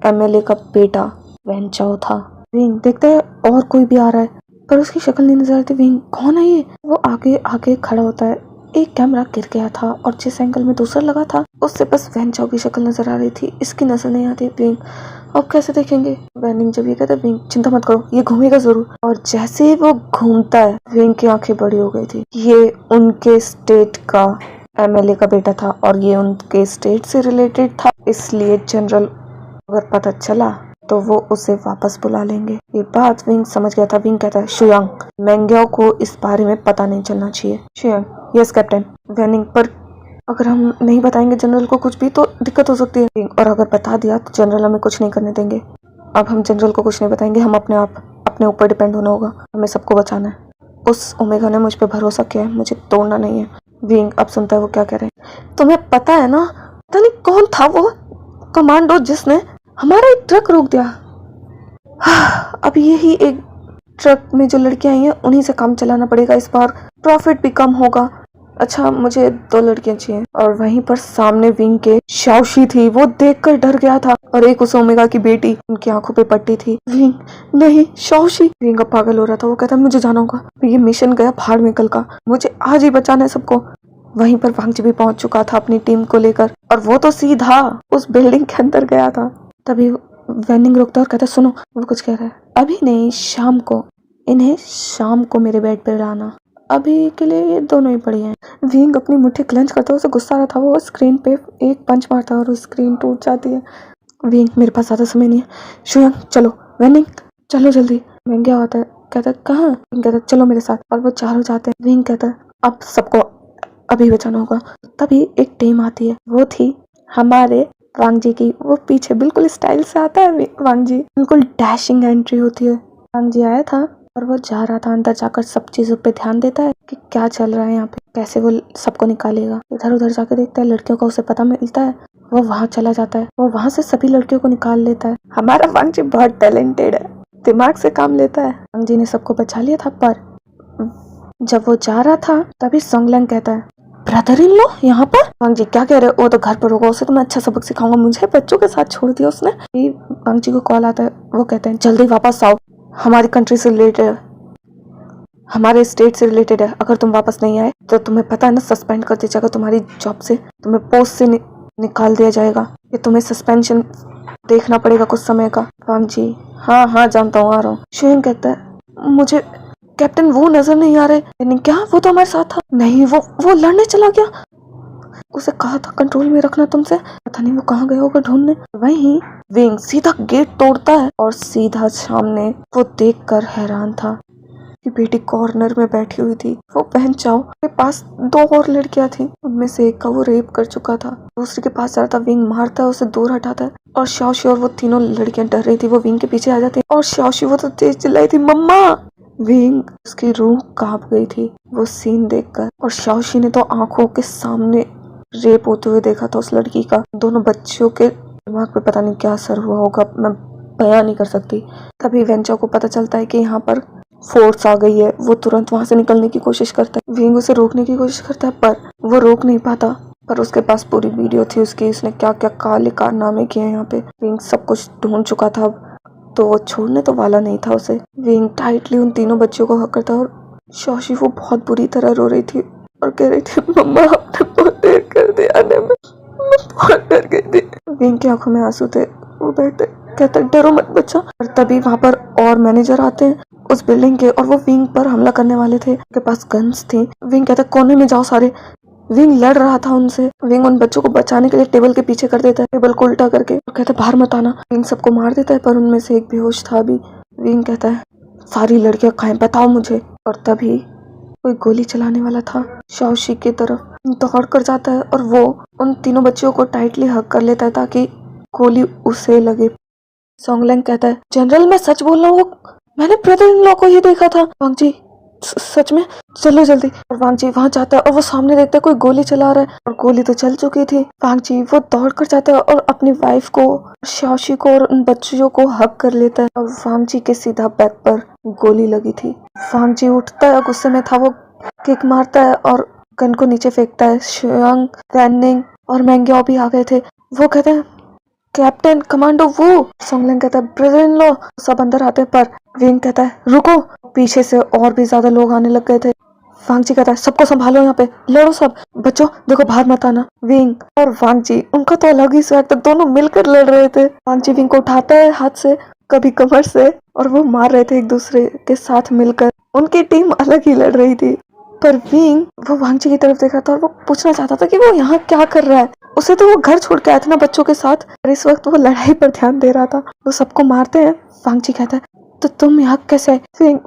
एमएलए का बेटा वैन चाओ था। विंग देखते है और कोई भी आ रहा है, पर उसकी शक्ल नहीं नजर आती। विंग कौन है ये? वो आगे आगे खड़ा होता है। एक कैमरा गिर गया था और जिस एंगल में दूसरा लगा था उससे बस वैन चाओ की शक्ल नजर आ रही थी, इसकी नजर नहीं आती। विंग अब कैसे देखेंगे? वैनिंग जब ये कहता है विंग चिंता मत करो, ये घूमेगा जरूर। और जैसे ही वो घूमता है विंग की आंखें बड़ी हो गई थी। ये उनके स्टेट का एमएलए का बेटा था और ये उनके स्टेट से रिलेटेड था, इसलिए जनरल अगर पता चला तो वो उसे वापस बुला लेंगे। ये बात विंग समझ गया था। विंग कहता है शुयांग मैंग्याओ को इस बारे में पता नहीं चलना चाहिए। शुयांग यस कैप्टन। वैनिंग पर अगर हम नहीं बताएंगे जनरल को कुछ भी तो दिक्कत हो सकती है, और अगर बता दिया तो जनरल हमें कुछ नहीं करने देंगे। अब हम जनरल को कुछ नहीं बताएंगे, हम अपने ऊपर डिपेंड होना होगा, हमें सबको बचाना है। उस ओमेगा ने मुझ पर भरोसा किया है, मुझे तोड़ना नहीं है। विंग अब सुनता है वो क्या कह रहे हैं। तुम्हें पता है ना, पता नहीं कौन था वो कमांडो जिसने हमारा एक ट्रक रोक दिया। अब यही एक ट्रक में जो लड़कियां आई हैं उन्हीं से काम चलाना पड़ेगा, इस बार प्रॉफिट भी कम होगा। अच्छा मुझे 2 लड़कियां चाहिए। और वहीं पर सामने विंग के शाओशी थी, वो देखकर डर गया था, और एक उस ओमेगा की बेटी उनकी आंखों पे पट्टी थी। विंग नहीं शाओशी। विंग अब पागल हो रहा था। वो कहता मुझे जाना होगा, ये मिशन गया भाड़ में कल का, मुझे आज ही बचाना है सबको। वहीं पर वांगजी भी पहुंच चुका था अपनी टीम को लेकर, और वो तो सीधा उस बिल्डिंग के अंदर गया था। तभी वैनिंग रुकता और कहता सुनो, वो कुछ कह रहा है। अभी नहीं, शाम को, इन्हें शाम को मेरे बेड पर लाना, अभी के लिए ये दोनों ही बढ़िया हैं। विंग अपनी मुट्ठी क्लेंच करता है, उसे गुस्सा आ रहा था। वो स्क्रीन पे एक पंच मारता है और स्क्रीन टूट जाती है। विंग मेरे पास ज्यादा समय नहीं है, शुयांग चलो, वैनिंग चलो जल्दी। महंगा होता है, कहता है कहाँ? विंग कहता है चलो मेरे साथ, और वो चारों जाते हैं। विंग कहता है अब सबको अभी बचाना होगा। तभी एक टीम आती है, वो थी हमारे वांगजी की। वो पीछे बिल्कुल स्टाइल से आता है वांगजी, बिल्कुल डैशिंग एंट्री होती है। वांगजी आया था और वो जा रहा था, अंदर जाकर सब चीजों पे ध्यान देता है कि क्या चल रहा है यहाँ पे, कैसे वो सबको निकालेगा। इधर उधर जाके देखता है, लड़कियों का उसे पता मिलता है, वो वहाँ चला जाता है, वो वहाँ से सभी लड़कियों को निकाल लेता है। हमारा वांगजी बहुत टैलेंटेड है, दिमाग से काम लेता है। वांगजी ने सबको बचा लिया था, पर जब वो जा रहा था तभी सोंगलैंग कहता है ब्रदर इन लो यहाँ पर। वांगजी क्या कह रहे हो? वो तो घर पर होगा, उसे तो मैं अच्छा सबक सिखाऊंगा, मुझे बच्चों के साथ छोड़ दिया उसने। वांगजी को कॉल आता है, वो कहते हैं जल्दी वापस आओ, हमारी कंट्री से रिलेटेड है, हमारे स्टेट से रिलेटेड है। अगर तुम वापस नहीं आए तो तुम्हें पता है ना, सस्पेंड कर दिया जाएगा तुम्हारी जॉब से, तुम्हें पोस्ट से निकाल दिया जाएगा, ये तुम्हें सस्पेंशन देखना पड़ेगा कुछ समय का। वांगजी हाँ जानता हूँ, आ रहा हूँ। शुयांग कहता है मुझे कैप्टन वो नजर नहीं आ रहे। क्या? वो तो हमारे साथ था। नहीं, वो लड़ने चला गया, उसे कहा था कंट्रोल में रखना तुमसे, पता नहीं वो कहाँ गया होगा ढूंढने। वहीं विंग सीधा गेट तोड़ता है और सीधा सामने वो देखकर हैरान था कि बेटी कॉर्नर में बैठी हुई थी। वो बहन चाओ के पास 2 और लड़कियां थी, उनमें से एक का वो रेप कर चुका था। दूसरे के पास जाता, विंग मारता है, उसे दूर हटाता है, और शाओशी और वो तीनों लड़कियां डर रही थी। वो विंग के पीछे आ जाती है और शाओशी वो तो तेज चिल्लाई थी मम्मा। विंग उसकी रूह कांप गई थी वो सीन देखकर, और शाओशी ने तो आंखों के सामने रेप होते हुए देखा था उस लड़की का। दोनों बच्चों के दिमाग पे पता नहीं क्या असर हुआ होगा, मैं बयां नहीं कर सकती। तभी वेंचा को पता चलता है कि यहाँ पर फोर्स आ गई है। वो तुरंत वहां से निकलने की कोशिश करता है, विंग उसे रोकने की कोशिश करता है, पर वो रोक नहीं पाता। पर उसके पास पूरी वीडियो थी उसकी, उसने क्या क्या काले कारनामे किए यहाँ पे। विंग सब कुछ ढूंढ चुका था, तो वो छोड़ने तो वाला नहीं था उसे। विंग टाइटली उन तीनों बच्चों को हक करता, और शाओशी वो बहुत बुरी तरह रो रही थी और कह रही थी मम्मा आपने बहुत देर कर दिया आने में, मैं बहुत डर गई थी। विंग की आंखों में आंसू थे, वो बैठे कहता डरो मत बच्चा। और तभी वहाँ पर और मैनेजर आते हैं उस बिल्डिंग के, और वो विंग पर हमला करने वाले थे, उनके पास गन्स थी। विंग कहता कोने में जाओ सारे। विंग लड़ रहा था उनसे। विंग उन बच्चों को बचाने के लिए टेबल के पीछे कर देता है, टेबल को उल्टा करके, और कहता बाहर मत आना। विंग सबको मार देता है, पर उनमें से एक बेहोश था अभी। विंग कहता है सारी लड़कियां कहाँ बताओ मुझे। और तभी कोई गोली चलाने वाला था शाओशी की तरफ, दौड़ कर जाता है और वो उन तीनों बच्चियों को टाइटली हग कर लेता है ताकि गोली उसे लगे। सोंगलैंग कहता है, जनरल मैं सच बोल रहा हूँ, मैंने ब्रदर इन लॉ को ही देखा था। वांग जी सच में, चलो जल्दी। और वांग जी वहाँ जाता है और वो सामने देखता है कोई गोली चला रहा है और गोली तो चल चुकी थी। वांग जी वो दौड़ कर जाता है और अपनी वाइफ को, शाओशी को और उन बच्चियों को हक कर लेता है और वांग जी के सीधा बैक पर गोली लगी थी। वांग जी उठता है, गुस्से में था वो, किक मारता है और गन को नीचे फेंकता है। शुयांग, वैन निंग और मैंग्याओ भी आ गए थे। वो कहते हैं, कैप्टन कमांडो वू। सोंगलैंग कहता है, ब्रदर इन लॉ। सब अंदर आते हैं पर विंग कहता है, रुको। पीछे से और भी ज्यादा लोग आने लग गए थे। वांग जी कहता है, सबको संभालो, यहाँ पे लड़ो सब। बच्चों देखो बाहर मत आना। विंग और वांग जी, उनका तो अलग ही स्वैग था, दोनों मिलकर लड़ रहे थे। वांग जी विंग को उठाता है हाथ से, कभी कमर से, और वो मार रहे थे एक दूसरे के साथ मिलकर। उनकी टीम अलग ही लड़ रही थी पर विंग वो वांग जी की तरफ देख रहा था और वो पूछना चाहता था कि वो यहाँ क्या कर रहा है। उसे तो वो घर छोड़ के आया था ना बच्चों के साथ, और इस वक्त वो लड़ाई पर ध्यान दे रहा था। वो सबको मारते हैं। वांग जी कहता है, तो तुम यहाँ कैसे आए?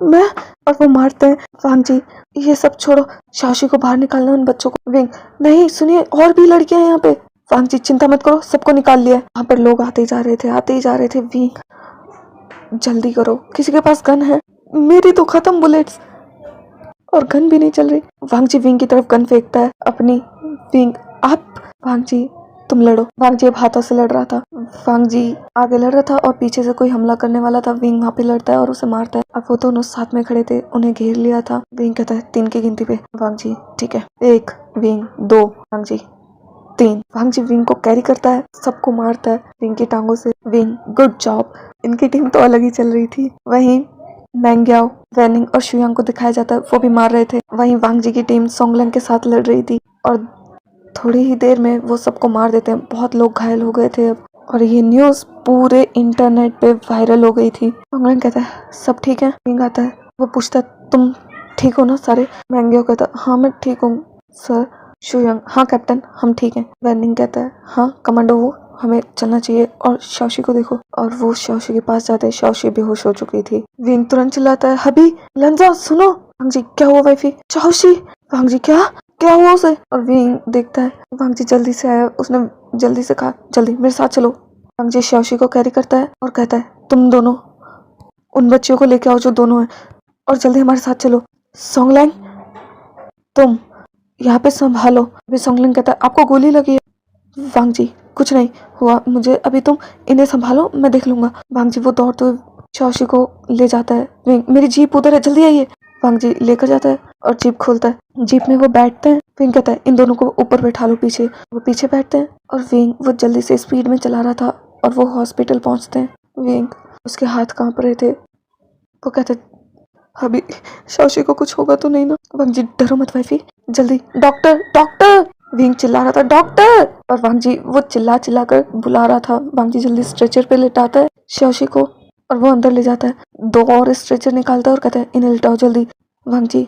मैं, और वो मारते हैं। वांग जी, ये सब छोड़ो, शाओशी को बाहर निकालना उन बच्चों को। विंग, नहीं सुनिए, और भी लड़कियां हैं यहाँ पे। वांग जी, चिंता मत करो, सबको निकाल लिया। वहाँ पर लोग आते ही जा रहे थे, आते ही जा रहे थे। विंग, जल्दी करो, किसी के पास गन है? मेरी तो खत्म बुलेट्स, और गन भी नहीं चल रही। वांग जी विंग की तरफ गन फेंकता है अपनी। विंग, आप। वांग जी, तुम लड़ो। वांग जी अब हाथों से लड़ रहा था। वांग जी आगे लड़ रहा था और पीछे से कोई हमला करने वाला था। विंग वहाँ पे लड़ता है और उसे मारता है। अब वो दोनों साथ में खड़े थे, उन्हें घेर लिया था। विंग कहता है, 3 की गिनती पे। वांग जी, ठीक है, 1, विंग 2, वांग जी 3। वांग जी विंग को कैरी करता है, सबको मारता है विंग की टांगों से। Wing, good job. इनकी टीम तो अलग ही चल रही थी। वहीं मैंग्याओ, वैनिंग और शुयांग को दिखाया जाता है, वो भी मार रहे थे। वहीं वांग जी की टीम सोंगलैंग के साथ लड़ रही थी और थोड़ी ही देर में वो सबको मार देते हैं। बहुत लोग घायल हो गए थे अब, और ये न्यूज़ पूरे इंटरनेट पे वायरल हो गई थी। सोंगलैंग कहता है, सब ठीक है? विंग आता है, वो पूछता है, तुम ठीक हो ना सारे? मैंग्याओ कहता है, हाँ मैं ठीक हूँ सर। शुयांग, हाँ कैप्टन, हम ठीक हैं। वैनिंग कहता है, हाँ कमांडो वो, हमें चलना चाहिए। और शाओशी को देखो। और वो शाओशी के पास जाते हैं। शाओशी बेहोश हो चुकी थी। विंग तुरंत चिल्लाता है, हबी, लंजा सुनो। वांग जी, क्या हुआ वाइफी? शाओशी। वांग जी, क्या हुआ उसे? और विंग देखता है वांग जी जल्दी से आया, उसने जल्दी से कहा, जल्दी मेरे साथ चलो। वांग जी शाओशी को कैरी करता है और कहता है, तुम दोनों उन बच्चियों को लेके आओ जो दोनों हैं, और जल्दी हमारे साथ चलो। सोंगलैंग, तुम यहाँ पे संभालो। अभी सोंगलैंग कहता है, आपको गोली लगी है? वांग जी, कुछ नहीं हुआ मुझे, अभी तुम इन्हें संभालो, मैं देख लूंगा। वांग जी वो दौड़ते हुए शाओशी को ले जाता है। विंग, मेरी जीप उधर है, जल्दी आइए। वांग जी लेकर जाता है और जीप खोलता है। जीप में वो बैठते हैं। विंग कहता है, इन दोनों को ऊपर बैठा लो पीछे। वो पीछे बैठते हैं और विंग वो जल्दी से स्पीड में चला रहा था और वो हॉस्पिटल पहुंचते हैं। विंग, उसके हाथ कांप रहे थे। वो कहते, अभी शाओशी को कुछ होगा तो नहीं ना? वांग जी, डरो मत वाइफी, जल्दी डॉक्टर डॉक्टर। विंग चिल्ला रहा था, डॉक्टर। और वांग जी वो चिल्ला चिल्ला कर बुला रहा था। वांग जी जल्दी स्ट्रेचर पे लेटाता है शाओशी को और वो अंदर ले जाता है। 2 और स्ट्रेचर निकालता है और कहता है, इन्हें लिटाओ जल्दी। वांग जी,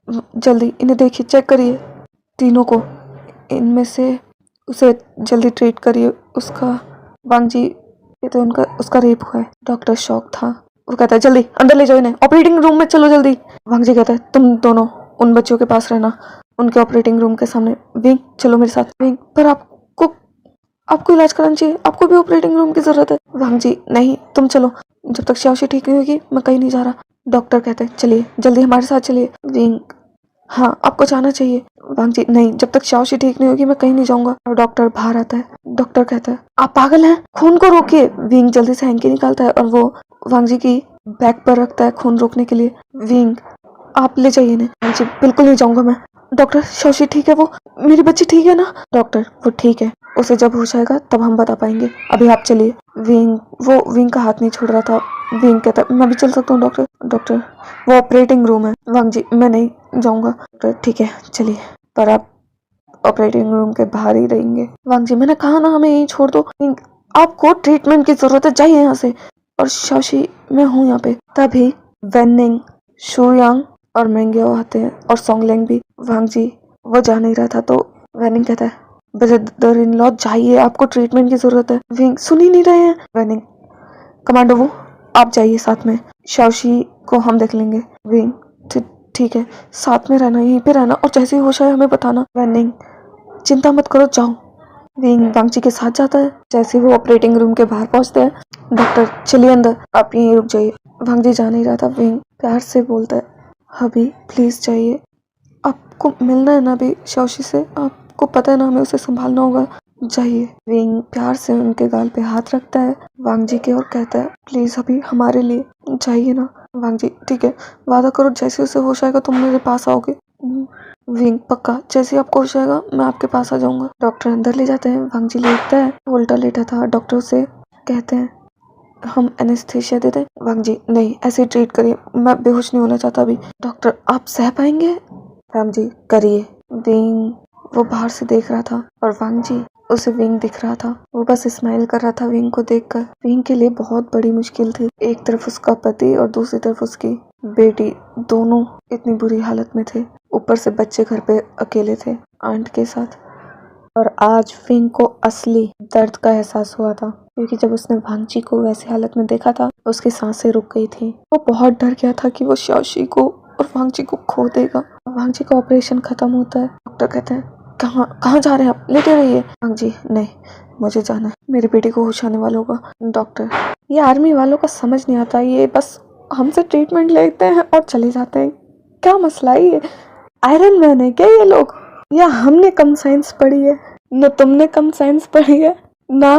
जल्दी इन्हें देखिए, चेक करिए तीनों को, इनमें से उसे जल्दी ट्रीट करिए। उसका, वांग जी ये तो उसका रेप हुआ है। डॉक्टर शॉक था। वो कहता है, जल्दी अंदर ले जाओ इन्हें, ऑपरेटिंग रूम में चलो जल्दी। वांग जी कहता है, तुम दोनों उन बच्चों के पास रहना, उनके ऑपरेटिंग रूम के सामने। विंग, चलो मेरे साथ। विंग, पर आपको इलाज कराना चाहिए, आपको भी ऑपरेटिंग रूम की जरूरत है। वांग जी, नहीं तुम चलो, जब तक शाओशी ठीक नहीं होगी मैं कहीं नहीं जा रहा। डॉक्टर कहते हैं, चलिए जल्दी हमारे साथ चलिए। विंग, हाँ आपको जाना चाहिए। वांग जी, नहीं, जब तक शाओशी ठीक नहीं होगी मैं कहीं नहीं जाऊंगा। और डॉक्टर बाहर आता है। डॉक्टर कहता है, आप पागल हैं, खून को रोकिए। विंग जल्दी से हैंकी निकालता है और वो वांग जी की बैक पर रखता है खून रोकने के लिए। विंग, आप ले जाइए इन्हें। वांग जी, बिल्कुल नहीं जाऊंगा मैं। डॉक्टर, शाओशी ठीक है? वो मेरी बच्ची ठीक है ना? डॉक्टर, वो ठीक है, उसे जब होश आएगा तब हम बता पाएंगे, अभी आप चलिए। विंग का हाथ नहीं छोड़ रहा था। विंग कहता, मैं भी चल सकता हूँ डॉक्टर। डॉक्टर, वो ऑपरेटिंग रूम है। वांग जी, मैं नहीं जाऊंगा। डॉक्टर, ठीक है चलिए, पर आप ऑपरेटिंग रूम के बाहर ही रहेंगे। वांग जी, मैंने कहा ना हमें यहीं छोड़ दो। विंग, आपको ट्रीटमेंट की जरूरत है, जाइए यहाँ से। और शाओशी, मैं हूँ यहाँ पे। तभी वैनिंग, शुयांग और मैंग्याओ आते हैं और सोंगलैंग भी। वांग जी वो जा नहीं रहा था तो वैनिंग कहता है, ब्रदर इन लॉ जाइए, आपको ट्रीटमेंट की जरूरत है। विंग, सुन ही नहीं रहे हैं। वैनिंग, कमांडो वो, आप जाइए साथ में, शाओशी को हम देख लेंगे। विंग, ठीक है, साथ में रहना, यहीं पे रहना, और जैसे ही होश आए हमें बताना। वैनिंग, चिंता मत करो, जाओ। विंग वांग जी के साथ जाता है। जैसे वो ऑपरेटिंग रूम के बाहर पहुंचते हैं, डॉक्टर चलिए अंदर, आप यहीं रुक जाइए। वांग जी जा नहीं रहा था। विंग प्यार से बोलता है, अभी प्लीज जाइए, आपको मिलना है ना अभी शाओशी से, आपको पता है ना हमें उसे संभालना होगा, जाइए। विंग प्यार से उनके गाल पे हाथ रखता है वांग जी के और कहता है, प्लीज अभी हमारे लिए जाइए ना। वांग जी, ठीक है, वादा करो जैसे उसे होश आएगा तुम मेरे पास आओगे। विंग पक्का, जैसे आपको होश आएगा मैं आपके पास आ जाऊंगा। डॉक्टर अंदर ले जाते हैं। वांग जी लेटता है, उल्टा लेटा था। डॉक्टर उसे कहते हैं, हम एनेस्थीसिया दे दें। वांग जी, नहीं, ऐसे ट्रीट करिए, मैं बेहोश नहीं होना चाहता अभी। डॉक्टर, आप सह पाएंगे? वांग जी, करिए। विंग वो बाहर से देख रहा था और वांग जी उसे विंग दिख रहा था। वो बस स्माइल कर रहा था विंग को देखकर। विंग के लिए बहुत बड़ी मुश्किल थी। एक तरफ उसका पति और दूसरी तरफ उसकी बेटी, दोनों इतनी बुरी हालत में थे। ऊपर से बच्चे घर पे अकेले थे आंट के साथ। और आज विंग को असली दर्द का एहसास हुआ था, क्योंकि जब उसने वांग जी को वैसी हालत में देखा था उसकी सांसें रुक गई थी। वो बहुत डर गया था कि वो शाओशी को और वांग जी को खो देगा। वांग जी का ऑपरेशन खत्म होता है। डॉक्टर कहते हैं, कहाँ जा रहे हैं आप, लेटे रहिए। वांग जी, नहीं, मुझे जाना है, मेरी बेटी को होश आने वाला होगा। डॉक्टर, ये आर्मी वालों का समझ नहीं आता, ये बस हमसे ट्रीटमेंट लेते हैं और चले जाते हैं, क्या मसला है ये? आयरन मैन है क्या ये लोग? या हमने कम साइंस पढ़ी है? न तुमने कम साइंस पढ़ी है ना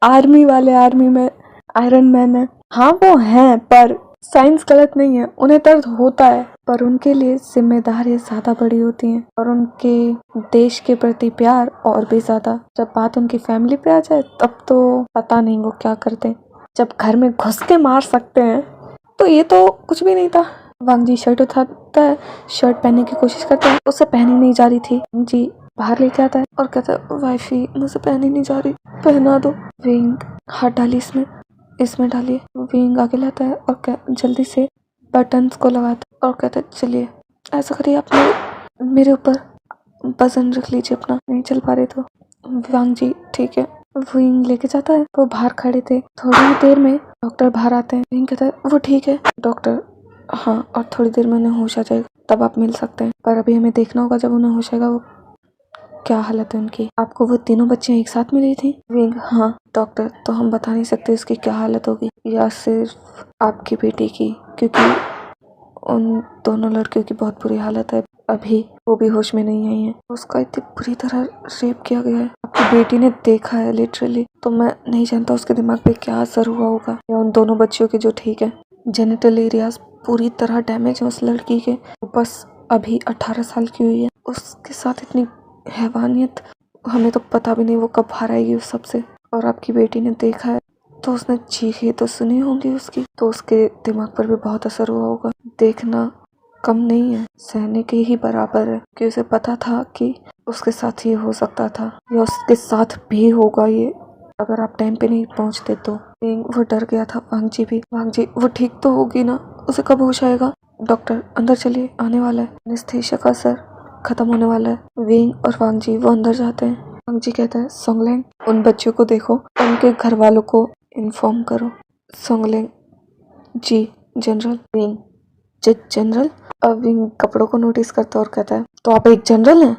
आर्मी वाले आर्मी में आयरन मैन है। हाँ वो हैं, पर साइंस गलत नहीं है, उन्हें दर्द होता है, पर उनके लिए जिम्मेदारियां ज्यादा बड़ी होती हैं और उनके देश के प्रति प्यार और भी ज्यादा। जब बात उनकी फैमिली पे आ जाए तब तो पता नहीं वो क्या करते। जब घर में घुस के मार सकते हैं तो ये तो कुछ भी नहीं था। वांग जी शर्ट उठाता है, शर्ट पहनने की कोशिश करता है, उसे पहनी नहीं जा रही थी। वांग जी बाहर लेके आता है और कहता है, वाइफी मुझे पहनी नहीं जा रही, पहना दो। विंग, हाथ डाली इसमें डालिए। विंग आगे लाता है और जल्दी से बटन्स को लगाता है और कहता है, चलिए ऐसा करिए, आप मेरे ऊपर वजन रख लीजिए अपना, नहीं चल पा रहे तो। वांग जी, ठीक है। विंग लेके जाता है। वो बाहर खड़े थे। थोड़ी देर में डॉक्टर बाहर आते हैं। विंग कहता है, वो ठीक है? डॉक्टर, हाँ, और थोड़ी देर में उन्हें होश आ जाएगा, तब आप मिल सकते हैं, पर अभी हमें देखना होगा जब उन्हें होश आएगा वो क्या हालत है उनकी। आपको वो तीनों बच्चियां एक साथ मिली थी? विंग, हाँ। डॉक्टर, तो हम बता नहीं सकते उसकी क्या हालत होगी, या सिर्फ आपकी बेटी की, क्योंकि उन दोनों लड़कियों की बहुत बुरी हालत है, अभी वो भी होश में नहीं आई है। उसका इतनी बुरी तरह रेप किया गया है, आपकी बेटी ने देखा है लिटरली, तो मैं नहीं जानता उसके दिमाग पे क्या असर हुआ होगा। या उन दोनों बच्चियों के जो ठीक है, जेनिटल एरियाज पूरी तरह डैमेज है उस लड़की के, बस अभी 18 साल की हुई है, उसके साथ इतनी हैवानियत, हमें तो पता भी नहीं वो कब बाहर आएगी उस सबसे। और आपकी बेटी ने देखा है तो उसने चीखें तो सुनी होंगी उसकी, तो उसके दिमाग पर भी बहुत असर हुआ होगा। देखना कम नहीं है, सहने के ही बराबर है, कि उसे पता था कि उसके साथ ये हो सकता था, या उसके साथ भी होगा ये, अगर आप टाइम पे नहीं पहुंचते तो। वो डर गया था। वांग जी भी। वांग जी, वो ठीक तो होगी ना, उसे कब होश आएगा? डॉक्टर, अंदर चलिए, आने वाला है, एनेस्थीसिया का असर खत्म होने वाला है। विंग और वांग जी वो अंदर जाते हैं। वांग जी कहता है, सोंगलेंग, उन बच्चों को देखो, उनके घर वालों को इन्फॉर्म करो। सोंगलेंग, जी जनरल। Wing, general? अब विंग कपड़ों को नोटिस करता और कहता है, तो आप एक जनरल हैं?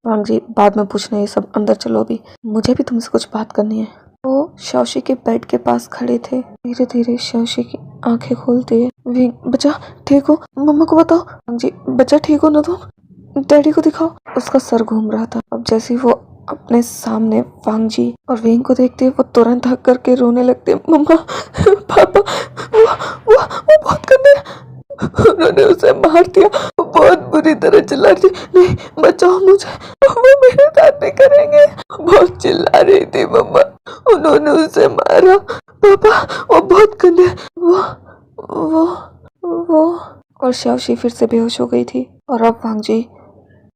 वांग जी, बाद में पूछना ये सब, अंदर चलो अभी, मुझे भी तुमसे कुछ बात करनी है। वो शाओशी के बेड के पास खड़े थे। धीरे धीरे शाओशी की आंखें खोलती है। विंग, बच्चा ठीक हो? मम्मा को बताओ। वांग जी, बच्चा ठीक हो ना तुम? डैडी को दिखाओ। उसका सर घूम रहा था। अब जैसे वो अपने सामने वांग जी और विंग को देखते हैं, वो तुरंत हक करके रोने लगते हैं, मम्मा, पापा, वो बहुत गंदे हैं, उन्होंने उसे मार दिया, वो बहुत बुरी तरह चिल्ला रही थी, नहीं बचाओ मुझे, वो मेरे साथ नहीं करेंगे, बहुत चिल्ला रही थी मम्मा, उन्होंने उसे मारा, पापा वो बहुत गंदे, वो और शाओशी फिर से बेहोश हो गई थी। और अब वांग जी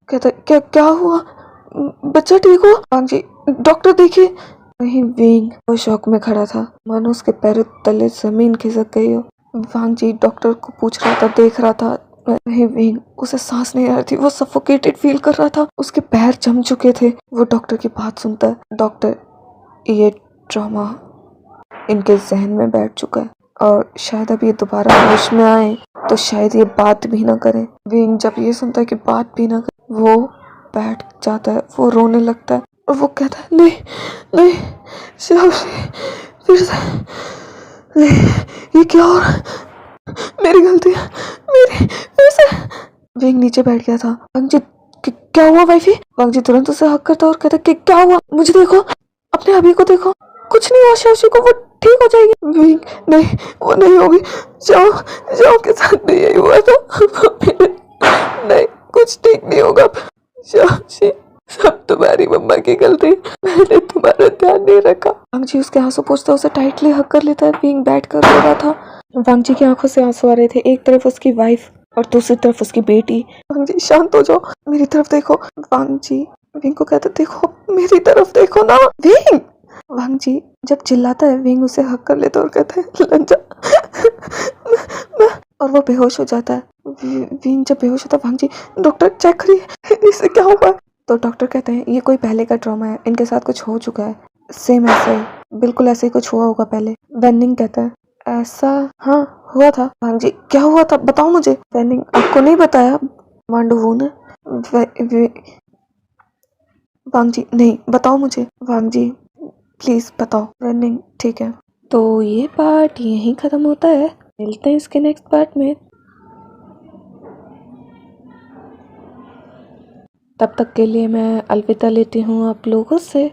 कहता, क्या हुआ, बच्चा ठीक हो? वांग जी, डॉक्टर देखिए। वहीं विंग वो शौक में खड़ा था, मानो उसके पैरों तले जमीन खिसक गई हो। वांग जी डॉक्टर को पूछ रहा था, देख रहा था। वहीं विंग, उसे सांस नहीं आ रही थी, वो सफोकेटेड फील कर रहा था, उसके पैर जम चुके थे। वो डॉक्टर की बात सुनता है, डॉक्टर, ये ट्रॉमा इनके जहन में बैठ चुका है और शायद अब ये दोबारा होश में आए तो शायद ये बात भी ना करें। विंग जब ये सुनता है कि बात भी ना करे, वो बैठ जाता है, वो रोने लगता है और वो कहता है नहीं नहीं शाओशी, फिर से नहीं, ये क्या हो रहा है, मेरी गलती है, मेरी फिर से। विंग नीचे बैठ गया था। वांग जी क्या हुआ वाइफी? वांग जी तुरंत उसे हक करता और कहता कि क्या हुआ, मुझे देखो, अपने अभी को देखो, कुछ नहीं हुआ शाओशी को, वो ठीक हो जाएगी। विंग नहीं, वो नहीं होगी, जाओ जाओ के साथ भी यही हुआ था नहीं, कुछ ठीक नहीं होगा शाओशी, सब तुम्हारी मम्मा की गलती, मैंने तुम्हारा ध्यान नहीं रखा। वांग जी उसके आंसू पोंछता उसे टाइटली हक कर लेता है। विंग बैठ कर रो रहा था। वांग जी की आंखों से आंसू आ रहे थे, एक तरफ उसकी वाइफ और दूसरी तरफ उसकी बेटी। वांग जी शांत हो जाओ, मेरी तरफ देखो। वांग जी विंग को कहते देखो मेरी तरफ देखो ना विंग। वांग जी जब चिल्लाता है विंग उसे हक कर लेता और कहता है लंजा और वो बेहोश हो जाता है। विंग जब बेहोश होता है वांग जी डॉक्टर चेक करिए इसे क्या हुआ है। तो डॉक्टर कहते हैं ये कोई पहले का ट्रॉमा है, इनके साथ कुछ हो चुका है, सेम ऐसे बिल्कुल ऐसे ही कुछ हुआ होगा पहले। वैनिंग कहता है ऐसा हाँ हुआ था। वांग जी क्या हुआ था बताओ मुझे। वैनिंग आपको नहीं बताया वांडू वू ने? वांग जी नहीं बताओ मुझे। वांग जी प्लीज बताओ। वैनिंग ठीक है। तो ये पार्ट यहीं खत्म होता है, मिलते हैं इसके नेक्स्ट पार्ट में। तब तक के लिए मैं अलविदा लेती हूँ आप लोगों से।